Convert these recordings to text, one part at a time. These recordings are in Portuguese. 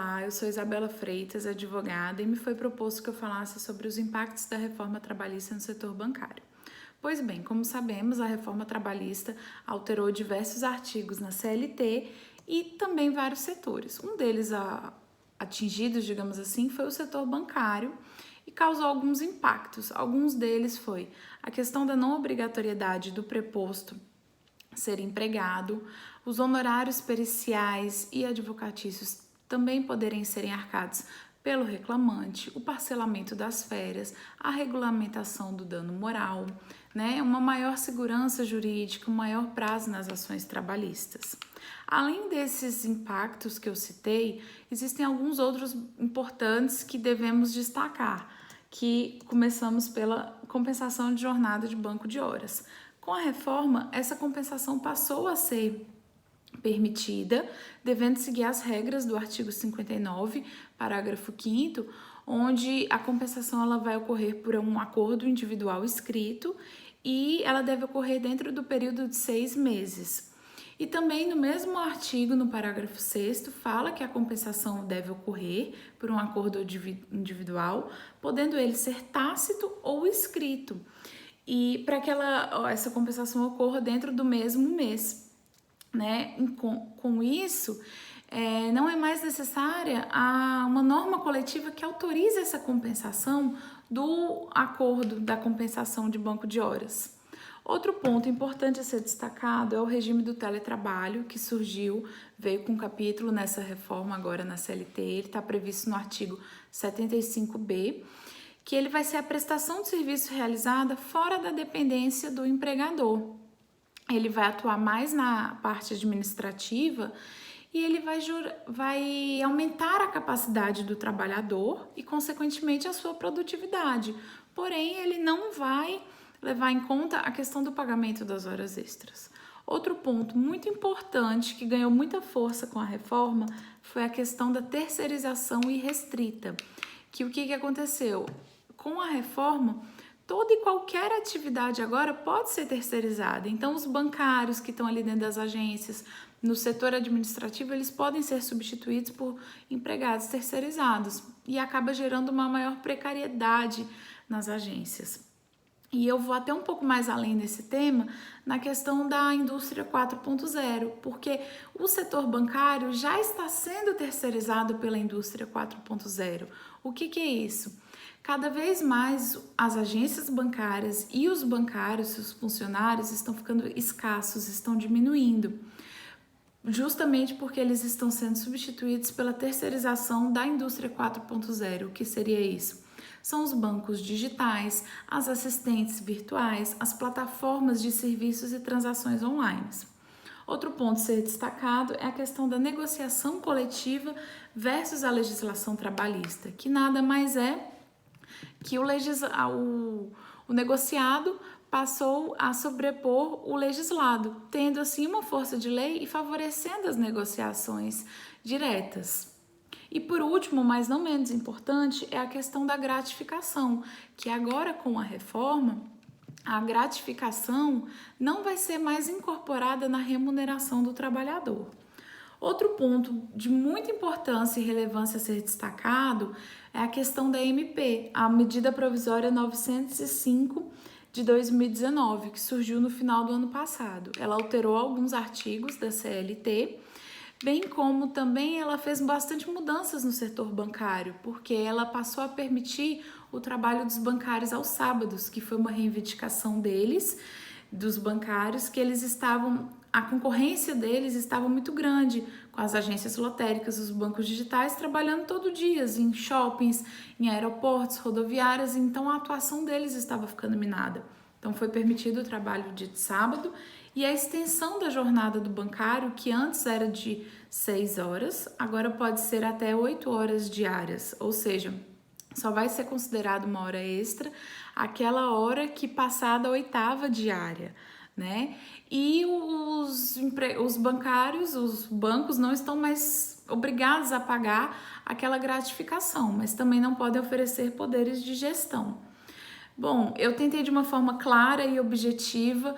Olá, eu sou Isabela Freitas, advogada, e me foi proposto que eu falasse sobre os impactos da reforma trabalhista no setor bancário. Pois bem, como sabemos, a reforma trabalhista alterou diversos artigos na CLT e também vários setores. Um deles atingidos, digamos assim, foi o setor bancário e causou alguns impactos. Alguns deles foi a questão da não obrigatoriedade do preposto ser empregado, os honorários periciais e advocatícios também poderem serem arcados pelo reclamante, o parcelamento das férias, a regulamentação do dano moral, uma maior segurança jurídica, um maior prazo nas ações trabalhistas. Além desses impactos que eu citei, existem alguns outros importantes que devemos destacar, que começamos pela compensação de jornada de banco de horas. Com a reforma, essa compensação passou a ser permitida, devendo seguir as regras do artigo 59, parágrafo 5º, onde a compensação ela vai ocorrer por um acordo individual escrito e ela deve ocorrer dentro do período de 6 meses. E também no mesmo artigo, no parágrafo 6º, fala que a compensação deve ocorrer por um acordo individual, podendo ele ser tácito ou escrito, e para que essa compensação ocorra dentro do mesmo mês. Com isso, não é mais necessária uma norma coletiva que autorize essa compensação do acordo da compensação de banco de horas. Outro ponto importante a ser destacado é o regime do teletrabalho, que veio com um capítulo nessa reforma agora na CLT, ele está previsto no artigo 75B, que ele vai ser a prestação de serviço realizada fora da dependência do empregador. Ele vai atuar mais na parte administrativa e ele vai aumentar a capacidade do trabalhador e, consequentemente, a sua produtividade. Porém, ele não vai levar em conta a questão do pagamento das horas extras. Outro ponto muito importante que ganhou muita força com a reforma foi a questão da terceirização irrestrita. O que aconteceu? Com a reforma, toda e qualquer atividade agora pode ser terceirizada. Então, os bancários que estão ali dentro das agências, no setor administrativo, eles podem ser substituídos por empregados terceirizados e acaba gerando uma maior precariedade nas agências. E eu vou até um pouco mais além desse tema na questão da indústria 4.0, porque o setor bancário já está sendo terceirizado pela indústria 4.0. O que é isso? Cada vez mais as agências bancárias e os bancários, os funcionários estão ficando escassos, estão diminuindo, justamente porque eles estão sendo substituídos pela terceirização da indústria 4.0. O que seria isso? São os bancos digitais, as assistentes virtuais, as plataformas de serviços e transações online. Outro ponto a ser destacado é a questão da negociação coletiva versus a legislação trabalhista, que nada mais é que o negociado passou a sobrepor o legislado, tendo assim uma força de lei e favorecendo as negociações diretas. E por último, mas não menos importante, é a questão da gratificação, que agora com a reforma, a gratificação não vai ser mais incorporada na remuneração do trabalhador. Outro ponto de muita importância e relevância a ser destacado é a questão da MP, a medida provisória 905 de 2019, que surgiu no final do ano passado. Ela alterou alguns artigos da CLT, bem como também ela fez bastante mudanças no setor bancário, porque ela passou a permitir o trabalho dos bancários aos sábados, que foi uma reivindicação dos bancários, que a concorrência deles estava muito grande, com as agências lotéricas, os bancos digitais trabalhando todo dia em shoppings, em aeroportos, rodoviárias, então a atuação deles estava ficando minada. Então foi permitido o trabalho de sábado e a extensão da jornada do bancário, que antes era de 6 horas, agora pode ser até 8 horas diárias, ou seja, só vai ser considerado uma hora extra aquela hora que passar da 8ª diária, E os bancários, os bancos não estão mais obrigados a pagar aquela gratificação, mas também não podem oferecer poderes de gestão. Bom, eu tentei de uma forma clara e objetiva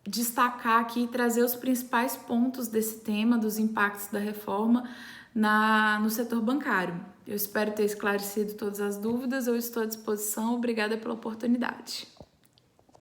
destacar aqui e trazer os principais pontos desse tema, dos impactos da reforma no setor bancário. Eu espero ter esclarecido todas as dúvidas, eu estou à disposição, obrigada pela oportunidade.